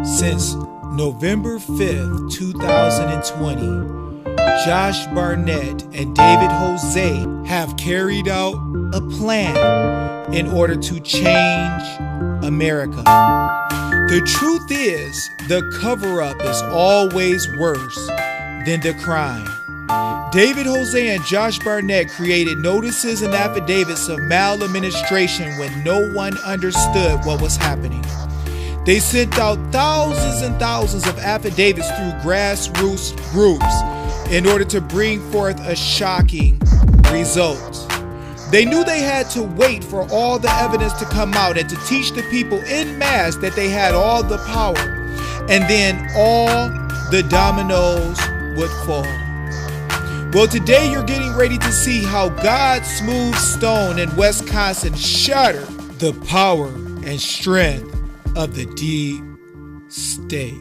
Since November 5th, 2020, Josh Barnett and David Jose have carried out a plan in order to change America. The truth is, the cover-up is always worse than the crime. David Jose and Josh Barnett created notices and affidavits of maladministration when no one understood what was happening. They sent out thousands and thousands of affidavits through grassroots groups in order to bring forth a shocking result. They knew they had to wait for all the evidence to come out and to teach the people en masse that they had all the power, and then all the dominoes would fall. Well, today you're getting ready to see how God's smooth stone in Wisconsin shattered the power and strength of the deep state.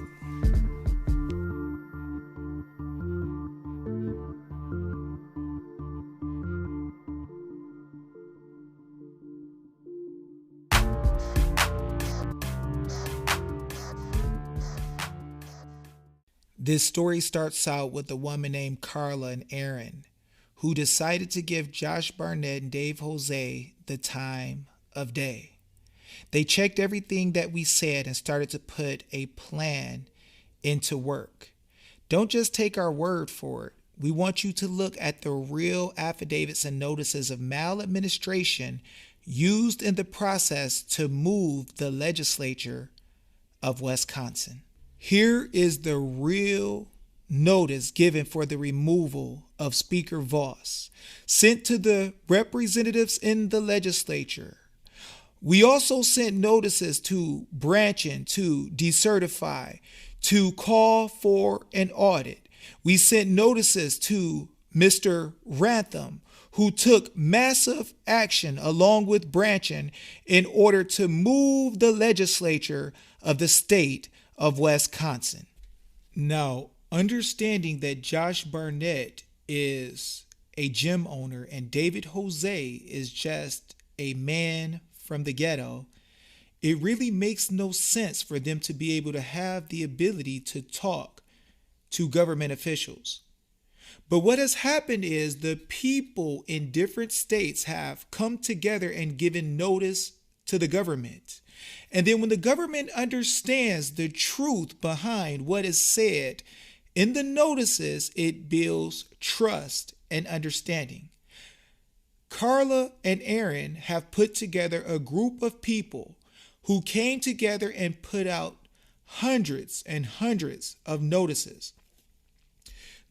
This story starts out with a woman named Carla and Aaron, who decided to give Josh Barnett and Dave Jose the time of day. They checked everything that we said and started to put a plan into work. Don't just take our word for it. We want you to look at the real affidavits and notices of maladministration used in the process to move the legislature of Wisconsin. Here is the real notice given for the removal of Speaker Voss, sent to the representatives in the legislature. We also sent notices to Branchen to decertify, to call for an audit. We sent notices to Mr. Rantham, who took massive action along with Branchen in order to move the legislature of the state of Wisconsin. Now, understanding that Josh Barnett is a gym owner and David Jose is just a man from the ghetto, it really makes no sense for them to be able to have the ability to talk to government officials. But what has happened is the people in different states have come together and given notice to the government. And then when the government understands the truth behind what is said in the notices, it builds trust and understanding. Carla and Aaron have put together a group of people who came together and put out hundreds and hundreds of notices.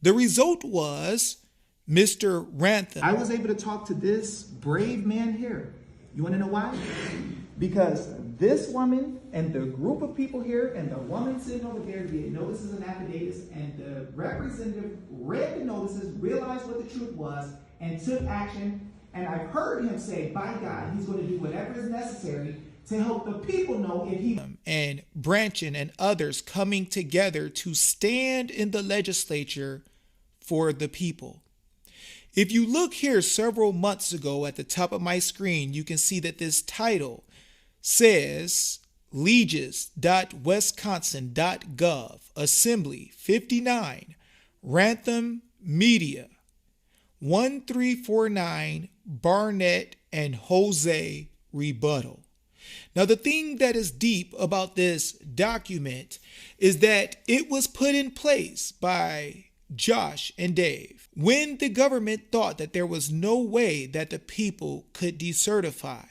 The result was Mr. Rantham. I was able to talk to this brave man here. You want to know why? Because this woman and the group of people here and the woman sitting over there get notices and affidavits, and the representative read the notices, realized what the truth was, and took action. And I've heard him say, by God, he's going to do whatever is necessary to help the people know if he... And Branchen and others coming together to stand in the legislature for the people. If you look here several months ago at the top of my screen, you can see that this title says legis.wisconsin.gov, Assembly 59, Rantham Media, 1349, Barnett and Jose rebuttal. Now, the thing that is deep about this document is that it was put in place by Josh and Dave when the government thought that there was no way that the people could decertify.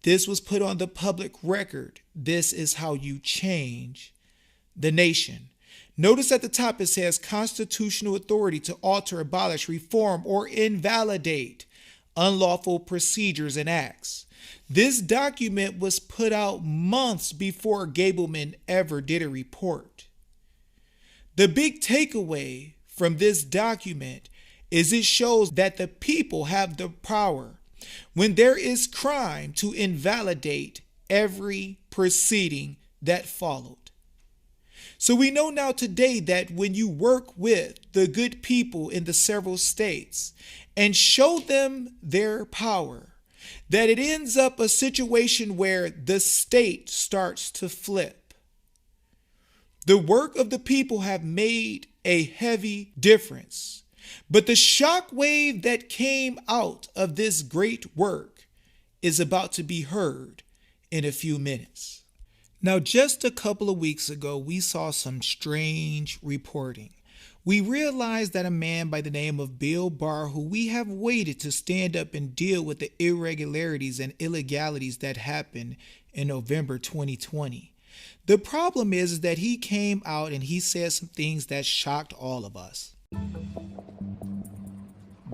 This was put on the public record. This is how you change the nation. Notice at the top it says constitutional authority to alter, abolish, reform, or invalidate unlawful procedures and acts. This document was put out months before Gableman ever did a report. The big takeaway from this document is it shows that the people have the power, when there is crime, to invalidate every proceeding that followed. So we know now today that when you work with the good people in the several states and show them their power, that it ends up a situation where the state starts to flip. The work of the people have made a heavy difference. But the shock wave that came out of this great work is about to be heard in a few minutes. Now, just a couple of weeks ago, we saw some strange reporting. We realized that a man by the name of Bill Barr, who we have waited to stand up and deal with the irregularities and illegalities that happened in November 2020. The problem is that he came out and he said some things that shocked all of us.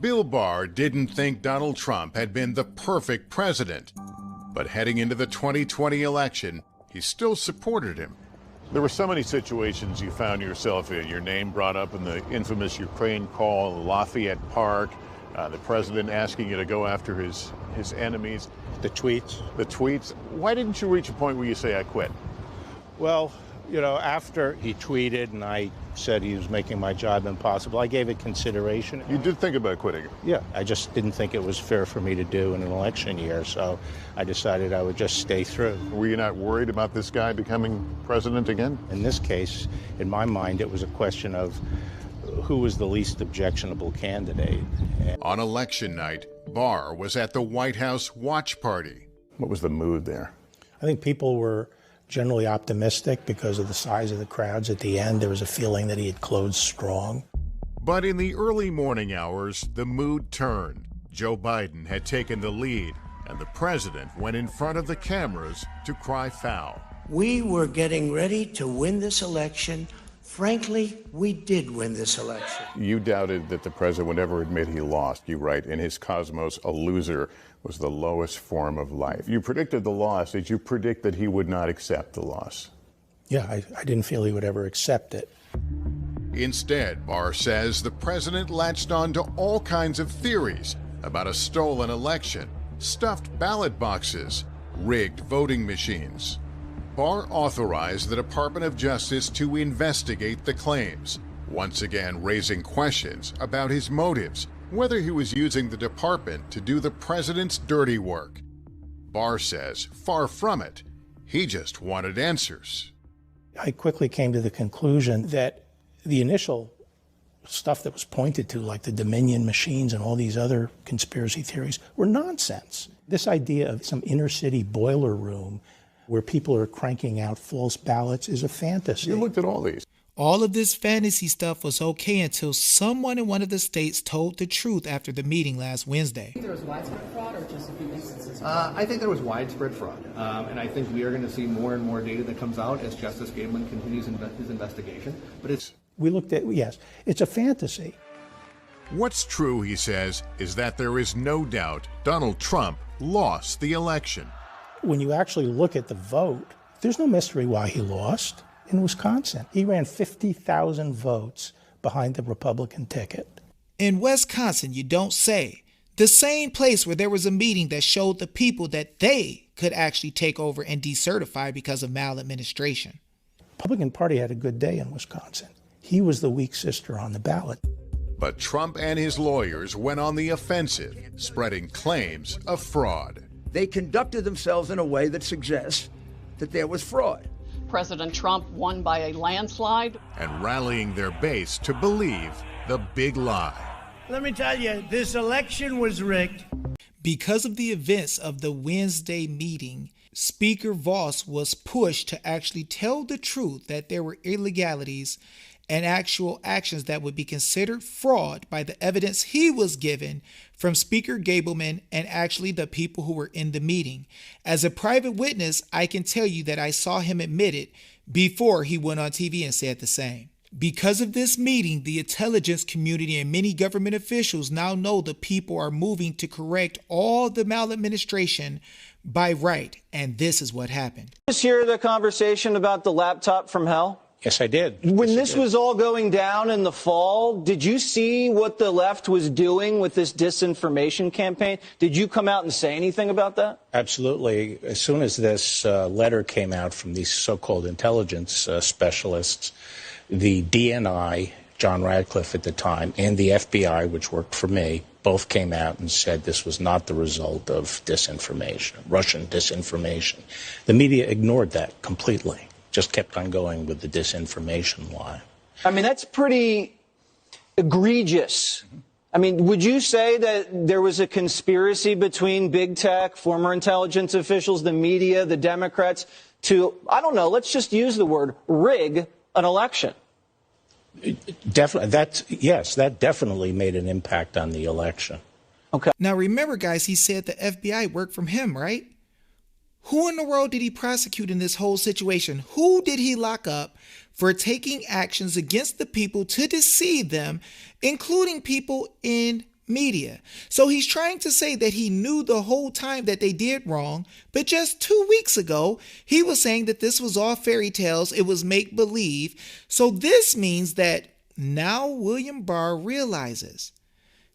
Bill Barr didn't think Donald Trump had been the perfect president, but heading into the 2020 election, he still supported him. There were so many situations you found yourself in. Your name brought up in the infamous Ukraine call, Lafayette Park, the president asking you to go after his enemies. The tweets. The tweets. Why didn't you reach a point where you say, I quit? Well, after he tweeted and I said he was making my job impossible, I gave it consideration. You did think about quitting? Yeah, I just didn't think it was fair for me to do in an election year, so I decided I would just stay through. Were you not worried about this guy becoming president again? In this case, in my mind, it was a question of who was the least objectionable candidate. On election night, Barr was at the White House watch party. What was the mood there? I think people were generally optimistic because of the size of the crowds at the end. There was a feeling that he had closed strong. But in the early morning hours, the mood turned. Joe Biden had taken the lead, and the president went in front of the cameras to cry foul. We were getting ready to win this election. Frankly, we did win this election. You doubted that the president would ever admit he lost. You write, in his cosmos, a loser was the lowest form of life. You predicted the loss. Did you predict that he would not accept the loss? Yeah, I didn't feel he would ever accept it. Instead, Barr says the president latched on to all kinds of theories about a stolen election, stuffed ballot boxes, rigged voting machines. Barr authorized the Department of Justice to investigate the claims, once again raising questions about his motives, whether he was using the department to do the president's dirty work. Barr says, far from it, he just wanted answers. I quickly came to the conclusion that the initial stuff that was pointed to, like the Dominion machines and all these other conspiracy theories, were nonsense. This idea of some inner city boiler room where people are cranking out false ballots is a fantasy. You looked at all these. All of this fantasy stuff was okay until someone in one of the states told the truth after the meeting last Wednesday. There was widespread fraud or just a few instances? I think there was widespread fraud, and I think we are going to see more and more data that comes out as Justice Gableman continues his investigation. But we looked at, yes, it's a fantasy. What's true, he says, is that there is no doubt Donald Trump lost the election. When you actually look at the vote, there's no mystery why he lost. In Wisconsin, he ran 50,000 votes behind the Republican ticket. In Wisconsin, you don't say. The same place where there was a meeting that showed the people that they could actually take over and decertify because of maladministration. The Republican Party had a good day in Wisconsin. He was the weak sister on the ballot. But Trump and his lawyers went on the offensive, spreading claims of fraud. They conducted themselves in a way that suggests that there was fraud. President Trump won by a landslide. And rallying their base to believe the big lie. Let me tell you, this election was rigged. Because of the events of the Wednesday meeting, Speaker Vos was pushed to actually tell the truth that there were illegalities and actual actions that would be considered fraud by the evidence he was given from Speaker Gableman and actually the people who were in the meeting. As a private witness, I can tell you that I saw him admit it before he went on TV and said the same. Because of this meeting, the intelligence community and many government officials now know the people are moving to correct all the maladministration by right, and this is what happened. Did you hear the conversation about the laptop from hell? Yes, I did. When this was all going down in the fall, did you see what the left was doing with this disinformation campaign? Did you come out and say anything about that? Absolutely. As soon as this letter came out from these so-called intelligence specialists, the DNI, John Radcliffe at the time, and the FBI, which worked for me, both came out and said this was not the result of disinformation, Russian disinformation. The media ignored that completely. just kept on going with the disinformation line. I mean, that's pretty egregious. I mean, would you say that there was a conspiracy between big tech, former intelligence officials, the media, the Democrats to, I don't know, let's just use the word rig an election? Definitely, that definitely made an impact on the election. Okay. Now remember, guys, he said the FBI worked from him, right? Who in the world did he prosecute in this whole situation? Who did he lock up for taking actions against the people to deceive them, including people in media? So he's trying to say that he knew the whole time that they did wrong, but just 2 weeks ago, he was saying that this was all fairy tales, it was make-believe. So this means that now William Barr realizes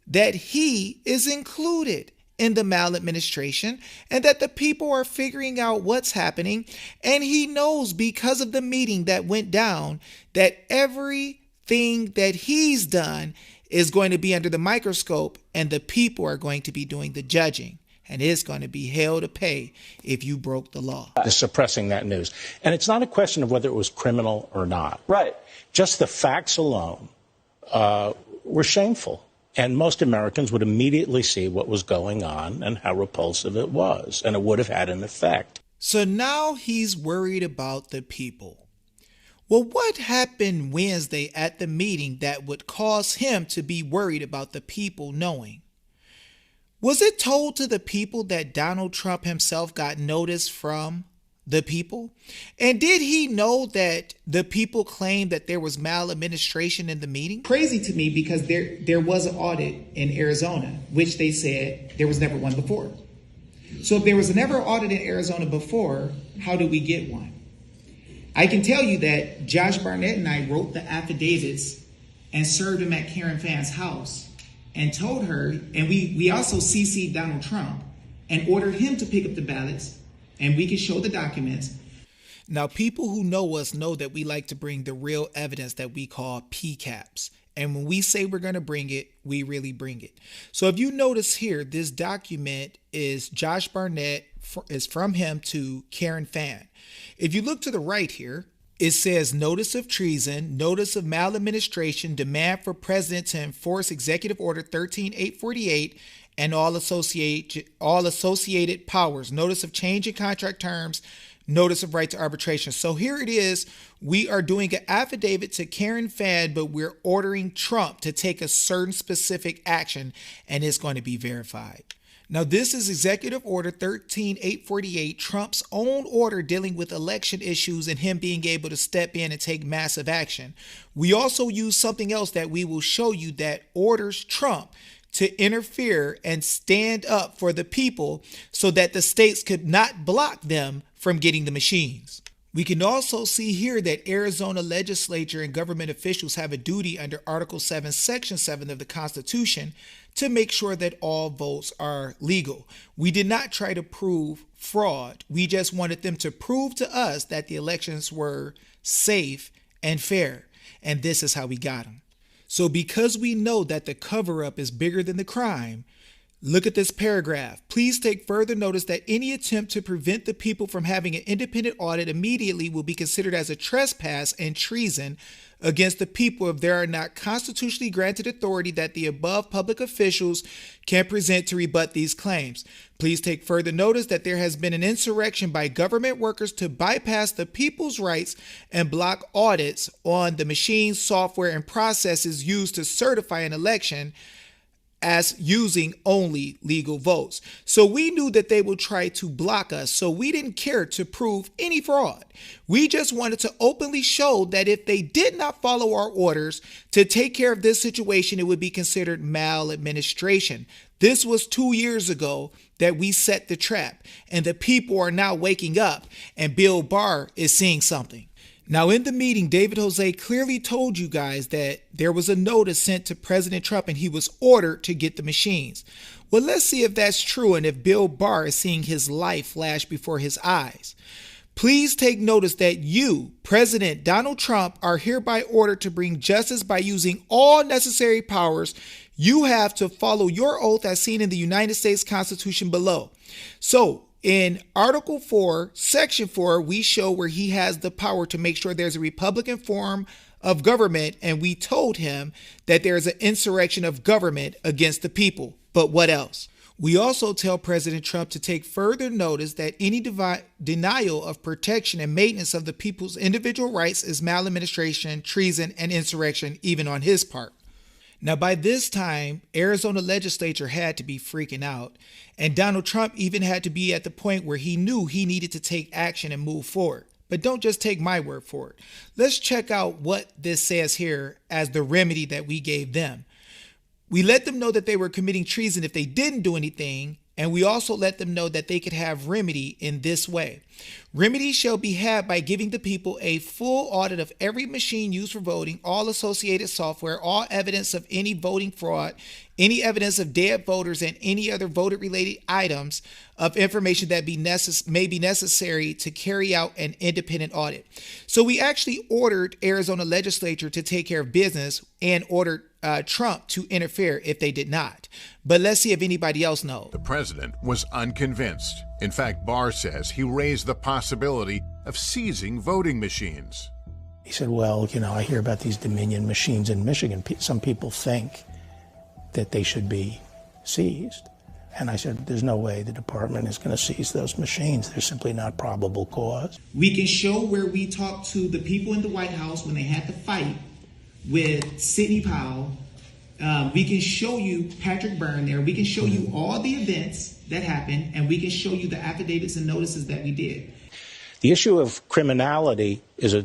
that he is included in the maladministration and that the people are figuring out what's happening. And he knows because of the meeting that went down that everything that he's done is going to be under the microscope and the people are going to be doing the judging. And it's going to be hell to pay if you broke the law. Suppressing that news. And it's not a question of whether it was criminal or not. Right. Just the facts alone were shameful. And most Americans would immediately see what was going on and how repulsive it was. And it would have had an effect. So now he's worried about the people. Well, what happened Wednesday at the meeting that would cause him to be worried about the people knowing? Was it told to the people that Donald Trump himself got notice from the people? And did he know that the people claimed that there was maladministration in the meeting? Crazy to me because there was an audit in Arizona, which they said there was never one before. So if there was never an audit in Arizona before, how did we get one? I can tell you that Josh Barnett and I wrote the affidavits and served them at Karen Phan's house and told her, and we also CC'd Donald Trump and ordered him to pick up the ballots, and we can show the documents. Now, people who know us know that we like to bring the real evidence that we call PCAPs. And when we say we're going to bring it, we really bring it. So if you notice here, this document is Josh Barnett, is from him to Karen Phan. If you look to the right here, it says notice of treason, notice of maladministration, demand for president to enforce Executive Order 13848 and all associated powers, notice of change in contract terms, notice of right to arbitration. So here it is. We are doing an affidavit to Karen Phan, but we're ordering Trump to take a certain specific action, and it's going to be verified. Now, this is Executive Order 13848, Trump's own order dealing with election issues and him being able to step in and take massive action. We also use something else that we will show you that orders Trump to interfere and stand up for the people so that the states could not block them from getting the machines. We can also see here that Arizona legislature and government officials have a duty under Article 7, Section 7 of the Constitution to make sure that all votes are legal. We did not try to prove fraud. We just wanted them to prove to us that the elections were safe and fair. And this is how we got them. So because we know that the cover-up is bigger than the crime, look at this paragraph. Please take further notice that any attempt to prevent the people from having an independent audit immediately will be considered as a trespass and treason against the people if there are not constitutionally granted authority that the above public officials can present to rebut these claims. Please take further notice that there has been an insurrection by government workers to bypass the people's rights and block audits on the machines, software, and processes used to certify an election as using only legal votes. So we knew that they would try to block us, so we didn't care to prove any fraud. We just wanted to openly show that if they did not follow our orders to take care of this situation, it would be considered maladministration. This was 2 years ago that we set the trap, and the people are now waking up, and Bill Barr is seeing something. Now, in the meeting, David Jose clearly told you guys that there was a notice sent to President Trump and he was ordered to get the machines. Well, let's see if that's true and if Bill Barr is seeing his life flash before his eyes. Please take notice that you, President Donald Trump, are hereby ordered to bring justice by using all necessary powers you have to follow your oath as seen in the United States Constitution below. So, In Article 4, Section 4, we show where he has the power to make sure there's a Republican form of government, and we told him that there's an insurrection of government against the people. But what else? We also tell President Trump to take further notice that any denial of protection and maintenance of the people's individual rights is maladministration, treason, and insurrection, even on his part. Now, by this time, Arizona legislature had to be freaking out, and Donald Trump even had to be at the point where he knew he needed to take action and move forward. But don't just take my word for it. Let's check out what this says here as the remedy that we gave them. We let them know that they were committing treason if they didn't do anything, and we also let them know that they could have remedy in this way. Remedy shall be had by giving the people a full audit of every machine used for voting, all associated software, all evidence of any voting fraud, any evidence of dead voters, and any other voter-related items of information that may be necessary to carry out an independent audit. So we actually ordered Arizona legislature to take care of business and ordered Trump to interfere if they did not. But let's see if anybody else knows. The president was unconvinced. In fact, Barr says he raised the possibility of seizing voting machines. He said, well, I hear about these Dominion machines in Michigan. Some people think that they should be seized. And I said, there's no way the department is going to seize those machines. There's simply not probable cause. We can show where we talked to the people in the White House when they had to fight with Sidney Powell. We can show you Patrick Byrne there. We can show you all the events that happened, and we can show you the affidavits and notices that we did. The issue of criminality is a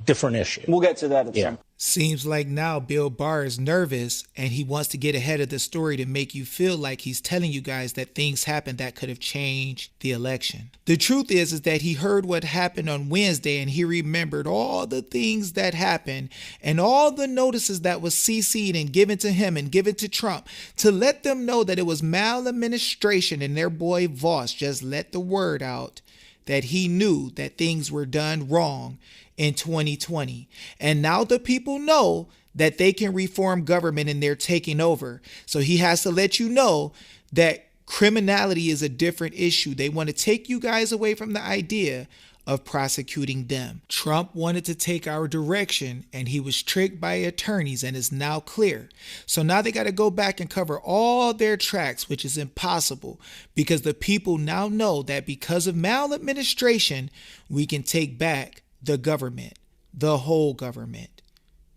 different issue. We'll get to that at some point. Seems like now Bill Barr is nervous and he wants to get ahead of the story to make you feel like he's telling you guys that things happened that could have changed the election. The truth is that he heard what happened on Wednesday and he remembered all the things that happened and all the notices that was CC'd and given to him and given to Trump to let them know that it was maladministration, and their boy Voss just let the word out that he knew that things were done wrong in 2020. And now the people know that they can reform government and they're taking over. So he has to let you know that criminality is a different issue. They want to take you guys away from the idea of prosecuting them. Trump wanted to take our direction and he was tricked by attorneys and is now clear. So now they got to go back and cover all their tracks, which is impossible because the people now know that because of maladministration, we can take back the government, the whole government.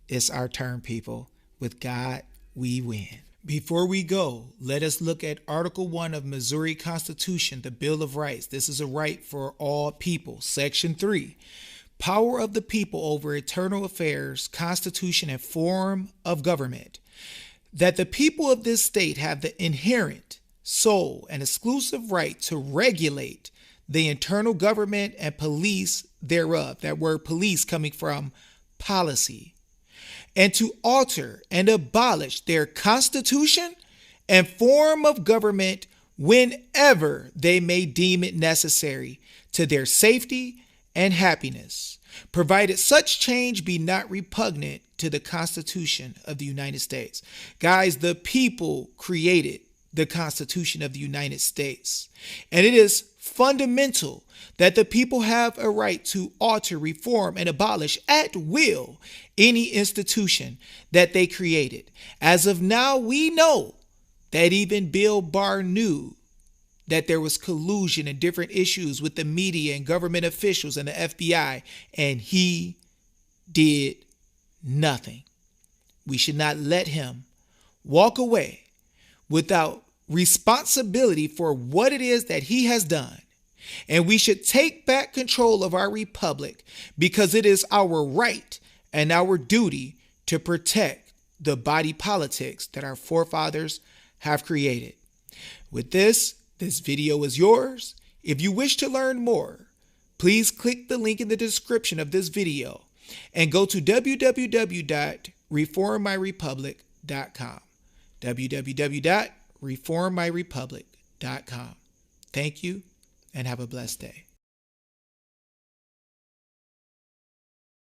It's our turn, people. With God, we win. Before we go, let us look at Article 1 of Missouri Constitution, the Bill of Rights. This is a right for all people. Section 3, power of the people over internal affairs, constitution, and form of government. That the people of this state have the inherent, sole, and exclusive right to regulate the internal government and police thereof. That word police coming from policy. And to alter and abolish their constitution and form of government whenever they may deem it necessary to their safety and happiness, provided such change be not repugnant to the Constitution of the United States. Guys, the people created the Constitution of the United States, and it is fundamental that the people have a right to alter, reform, and abolish at will any institution that they created. As of now, we know that even Bill Barr knew that there was collusion and different issues with the media and government officials and the FBI, and he did nothing. We should not let him walk away without responsibility for what it is that he has done. And we should take back control of our republic because it is our right and our duty to protect the body politics that our forefathers have created. With this video is yours. If you wish to learn more, please click the link in the description of this video and go to www.reformmyrepublic.com. www.reformmyrepublic.com. Thank you and have a blessed day.